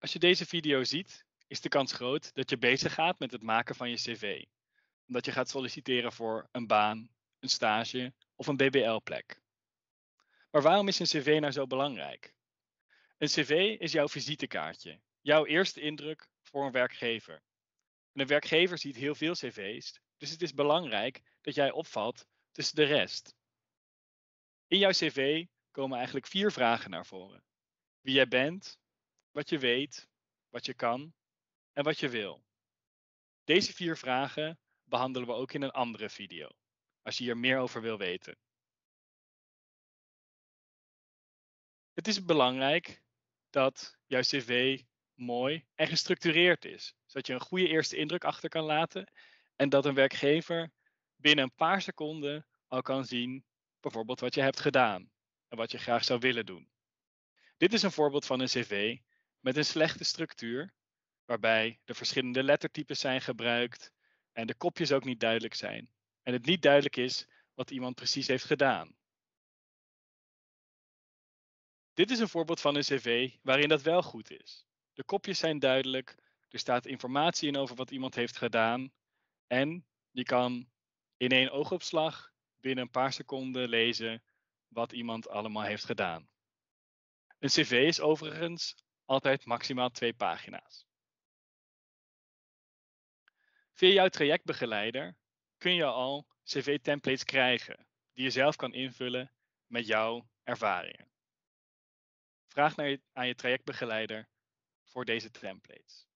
Als je deze video ziet, is de kans groot dat je bezig gaat met het maken van je cv. Omdat je gaat solliciteren voor een baan, een stage of een BBL-plek. Maar waarom is een cv nou zo belangrijk? Een cv is jouw visitekaartje, jouw eerste indruk voor een werkgever. En een werkgever ziet heel veel cv's, dus het is belangrijk dat jij opvalt tussen de rest. In jouw cv komen eigenlijk 4 vragen naar voren. Wie jij bent, wat je weet, wat je kan en wat je wil. Deze 4 vragen behandelen we ook in een andere video, als je hier meer over wil weten. Het is belangrijk dat jouw cv mooi en gestructureerd is, zodat je een goede eerste indruk achter kan laten en dat een werkgever binnen een paar seconden al kan zien bijvoorbeeld wat je hebt gedaan en wat je graag zou willen doen. Dit is een voorbeeld van een cv met een slechte structuur, waarbij de verschillende lettertypes zijn gebruikt en de kopjes ook niet duidelijk zijn en het niet duidelijk is wat iemand precies heeft gedaan. Dit is een voorbeeld van een cv waarin dat wel goed is. De kopjes zijn duidelijk, er staat informatie in over wat iemand heeft gedaan en je kan in 1 oogopslag binnen een paar seconden lezen wat iemand allemaal heeft gedaan. Een cv is overigens altijd maximaal 2 pagina's. Via jouw trajectbegeleider kun je al cv-templates krijgen die je zelf kan invullen met jouw ervaringen. Vraag aan je trajectbegeleider voor deze templates.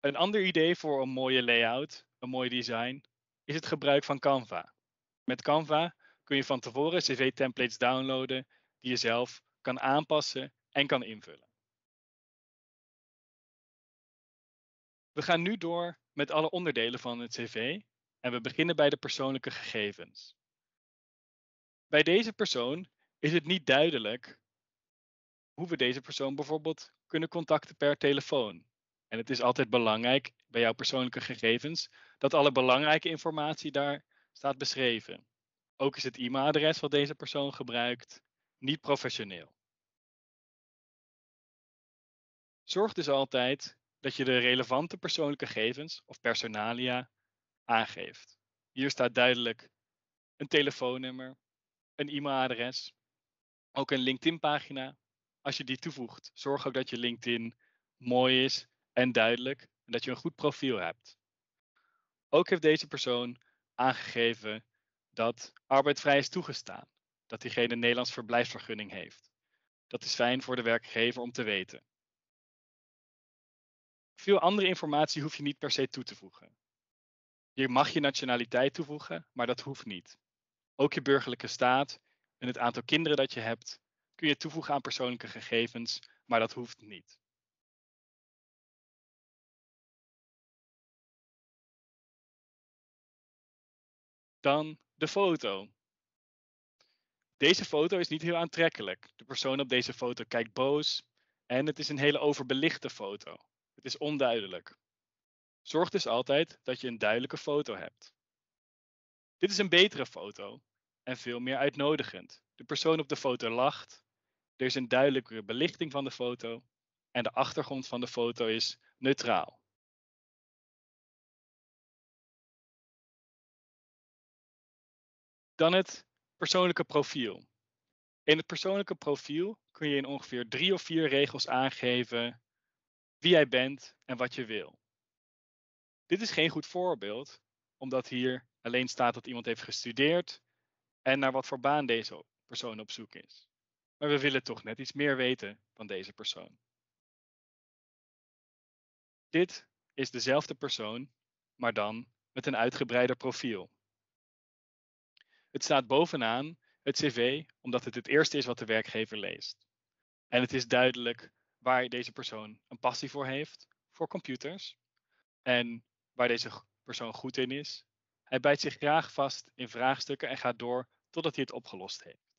Een ander idee voor een mooie layout, een mooi design, is het gebruik van Canva. Met Canva kun je van tevoren cv-templates downloaden die je zelf kan aanpassen en kan invullen. We gaan nu door met alle onderdelen van het cv en we beginnen bij de persoonlijke gegevens. Bij deze persoon is het niet duidelijk hoe we deze persoon bijvoorbeeld kunnen contacten per telefoon. En het is altijd belangrijk bij jouw persoonlijke gegevens dat alle belangrijke informatie daar staat beschreven. Ook is het e-mailadres wat deze persoon gebruikt niet professioneel. Zorg dus altijd dat je de relevante persoonlijke gegevens of personalia aangeeft. Hier staat duidelijk een telefoonnummer, een e-mailadres, ook een LinkedIn-pagina. Als je die toevoegt, zorg ook dat je LinkedIn mooi is en duidelijk en dat je een goed profiel hebt. Ook heeft deze persoon aangegeven dat arbeidvrij is toegestaan, dat diegene een Nederlands verblijfsvergunning heeft. Dat is fijn voor de werkgever om te weten. Veel andere informatie hoef je niet per se toe te voegen. Je mag je nationaliteit toevoegen, maar dat hoeft niet. Ook je burgerlijke staat en het aantal kinderen dat je hebt kun je toevoegen aan persoonlijke gegevens, maar dat hoeft niet. Dan de foto. Deze foto is niet heel aantrekkelijk. De persoon op deze foto kijkt boos en het is een hele overbelichte foto. Het is onduidelijk. Zorg dus altijd dat je een duidelijke foto hebt. Dit is een betere foto en veel meer uitnodigend. De persoon op de foto lacht, er is een duidelijkere belichting van de foto en de achtergrond van de foto is neutraal. Dan het persoonlijke profiel. In het persoonlijke profiel kun je in ongeveer 3 of 4 regels aangeven wie jij bent en wat je wil. Dit is geen goed voorbeeld, omdat hier alleen staat dat iemand heeft gestudeerd en naar wat voor baan deze persoon op zoek is. Maar we willen toch net iets meer weten van deze persoon. Dit is dezelfde persoon, maar dan met een uitgebreider profiel. Het staat bovenaan het cv omdat het eerste is wat de werkgever leest. En het is duidelijk waar deze persoon een passie voor heeft, voor computers. En waar deze persoon goed in is. Hij bijt zich graag vast in vraagstukken en gaat door totdat hij het opgelost heeft.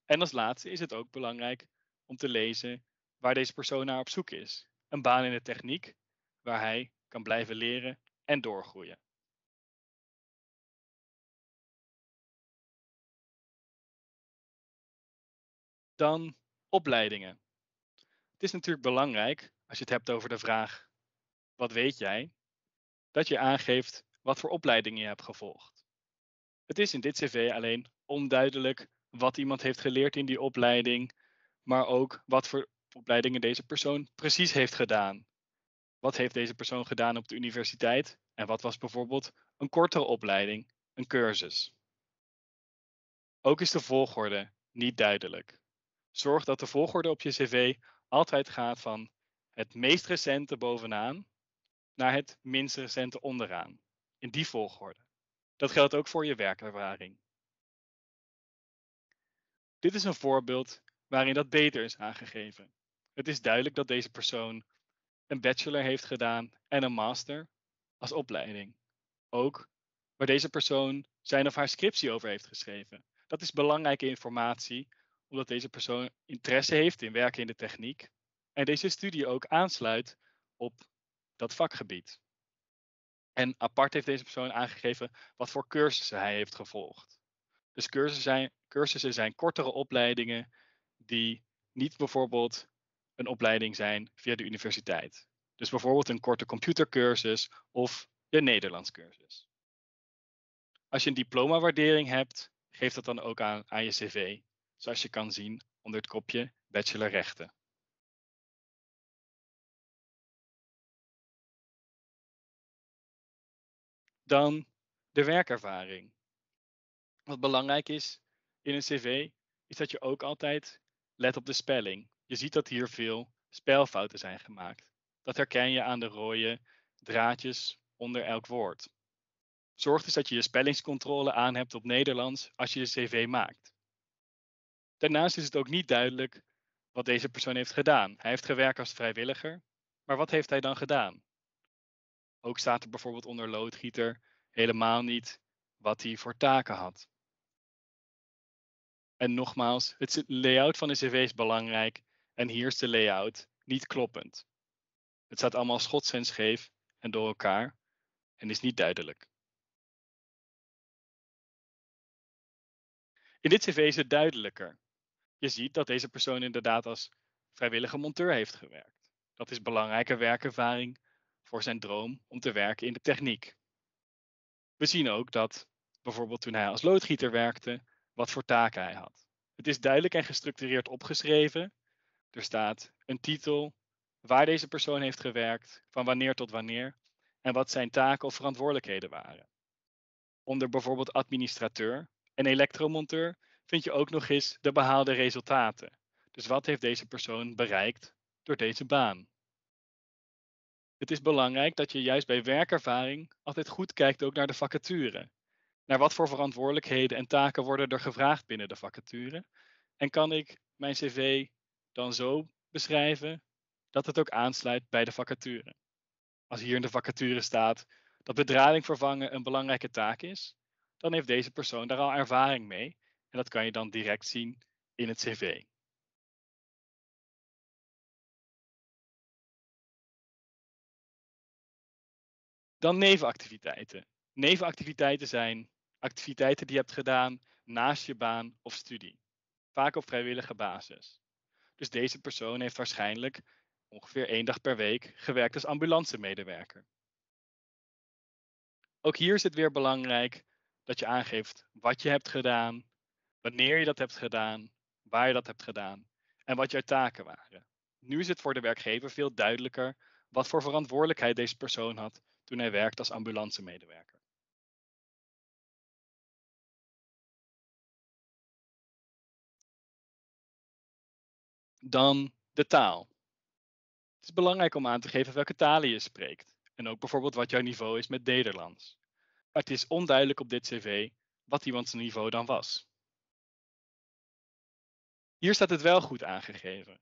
En als laatste is het ook belangrijk om te lezen waar deze persoon naar op zoek is. Een baan in de techniek waar hij kan blijven leren en doorgroeien. Dan opleidingen. Het is natuurlijk belangrijk, als je het hebt over de vraag, wat weet jij? Dat je aangeeft wat voor opleiding je hebt gevolgd. Het is in dit cv alleen onduidelijk wat iemand heeft geleerd in die opleiding, maar ook wat voor opleidingen deze persoon precies heeft gedaan. Wat heeft deze persoon gedaan op de universiteit en wat was bijvoorbeeld een kortere opleiding, een cursus. Ook is de volgorde niet duidelijk. Zorg dat de volgorde op je cv altijd gaat van het meest recente bovenaan naar het minst recente onderaan. In die volgorde. Dat geldt ook voor je werkervaring. Dit is een voorbeeld waarin dat beter is aangegeven. Het is duidelijk dat deze persoon een bachelor heeft gedaan en een master als opleiding. Ook waar deze persoon zijn of haar scriptie over heeft geschreven. Dat is belangrijke informatie, omdat deze persoon interesse heeft in werken in de techniek en deze studie ook aansluit op dat vakgebied. En apart heeft deze persoon aangegeven wat voor cursussen hij heeft gevolgd. Dus cursussen zijn kortere opleidingen die niet bijvoorbeeld een opleiding zijn via de universiteit. Dus bijvoorbeeld een korte computercursus of de Nederlands cursus. Als je een diplomawaardering hebt, geef dat dan ook aan je cv, zoals je kan zien onder het kopje Bachelor Rechten. Dan de werkervaring. Wat belangrijk is in een cv, is dat je ook altijd let op de spelling. Je ziet dat hier veel spelfouten zijn gemaakt. Dat herken je aan de rode draadjes onder elk woord. Zorg dus dat je je spellingscontrole aan hebt op Nederlands als je je cv maakt. Daarnaast is het ook niet duidelijk wat deze persoon heeft gedaan. Hij heeft gewerkt als vrijwilliger, maar wat heeft hij dan gedaan? Ook staat er bijvoorbeeld onder loodgieter helemaal niet wat hij voor taken had. En nogmaals, het layout van de cv is belangrijk en hier is de layout niet kloppend. Het staat allemaal schots en scheef en door elkaar en is niet duidelijk. In dit cv is het duidelijker. Je ziet dat deze persoon inderdaad als vrijwillige monteur heeft gewerkt. Dat is belangrijke werkervaring voor zijn droom om te werken in de techniek. We zien ook dat bijvoorbeeld toen hij als loodgieter werkte, wat voor taken hij had. Het is duidelijk en gestructureerd opgeschreven. Er staat een titel, waar deze persoon heeft gewerkt, van wanneer tot wanneer en wat zijn taken of verantwoordelijkheden waren. Onder bijvoorbeeld administrateur en elektromonteur vind je ook nog eens de behaalde resultaten. Dus wat heeft deze persoon bereikt door deze baan? Het is belangrijk dat je juist bij werkervaring altijd goed kijkt ook naar de vacature. Naar wat voor verantwoordelijkheden en taken worden er gevraagd binnen de vacature? En kan ik mijn cv dan zo beschrijven dat het ook aansluit bij de vacature? Als hier in de vacature staat dat bedrading vervangen een belangrijke taak is, dan heeft deze persoon daar al ervaring mee en dat kan je dan direct zien in het cv. Dan nevenactiviteiten. Nevenactiviteiten zijn activiteiten die je hebt gedaan naast je baan of studie, vaak op vrijwillige basis. Dus deze persoon heeft waarschijnlijk ongeveer 1 dag per week gewerkt als ambulancemedewerker. Ook hier is het weer belangrijk dat je aangeeft wat je hebt gedaan, wanneer je dat hebt gedaan, waar je dat hebt gedaan en wat jouw taken waren. Nu is het voor de werkgever veel duidelijker wat voor verantwoordelijkheid deze persoon had toen hij werkte als ambulancemedewerker. Dan de taal. Het is belangrijk om aan te geven welke talen je spreekt en ook bijvoorbeeld wat jouw niveau is met Nederlands. Maar het is onduidelijk op dit cv wat iemands niveau dan was. Hier staat het wel goed aangegeven.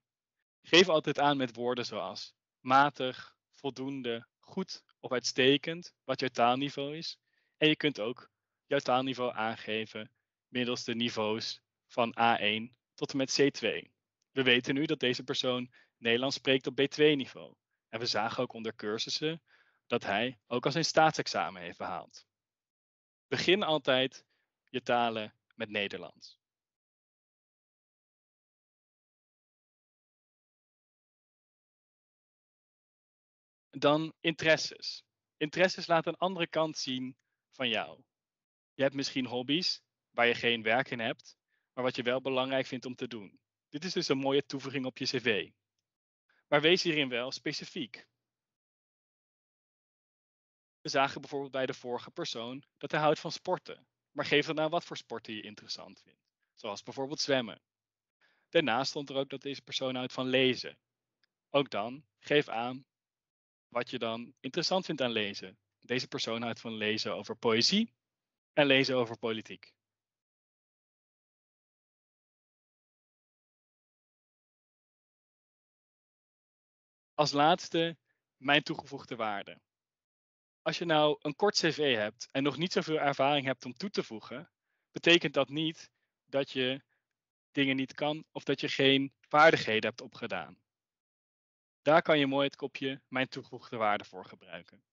Geef altijd aan met woorden zoals matig, voldoende, goed of uitstekend wat jouw taalniveau is. En je kunt ook jouw taalniveau aangeven middels de niveaus van A1 tot en met C2. We weten nu dat deze persoon Nederlands spreekt op B2-niveau. En we zagen ook onder cursussen dat hij ook al zijn staatsexamen heeft behaald. Begin altijd je talen met Nederlands. Dan interesses. Interesses laten een andere kant zien van jou. Je hebt misschien hobby's waar je geen werk in hebt, maar wat je wel belangrijk vindt om te doen. Dit is dus een mooie toevoeging op je cv. Maar wees hierin wel specifiek. We zagen bijvoorbeeld bij de vorige persoon dat hij houdt van sporten, maar geef dan aan wat voor sporten je interessant vindt, zoals bijvoorbeeld zwemmen. Daarnaast stond er ook dat deze persoon houdt van lezen. Ook dan, geef aan wat je dan interessant vindt aan lezen. Deze persoon houdt van lezen over poëzie en lezen over politiek. Als laatste, mijn toegevoegde waarde. Als je nou een kort cv hebt en nog niet zoveel ervaring hebt om toe te voegen, betekent dat niet dat je dingen niet kan of dat je geen vaardigheden hebt opgedaan. Daar kan je mooi het kopje mijn toegevoegde waarde voor gebruiken.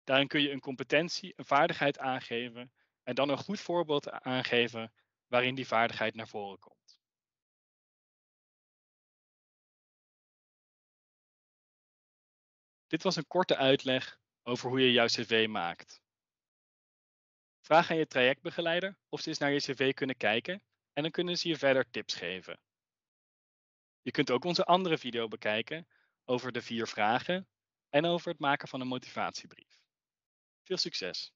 Daarin kun je een competentie, een vaardigheid aangeven en dan een goed voorbeeld aangeven waarin die vaardigheid naar voren komt. Dit was een korte uitleg over hoe je jouw cv maakt. Vraag aan je trajectbegeleider of ze eens naar je cv kunnen kijken en dan kunnen ze je verder tips geven. Je kunt ook onze andere video bekijken over de 4 vragen en over het maken van een motivatiebrief. Veel succes!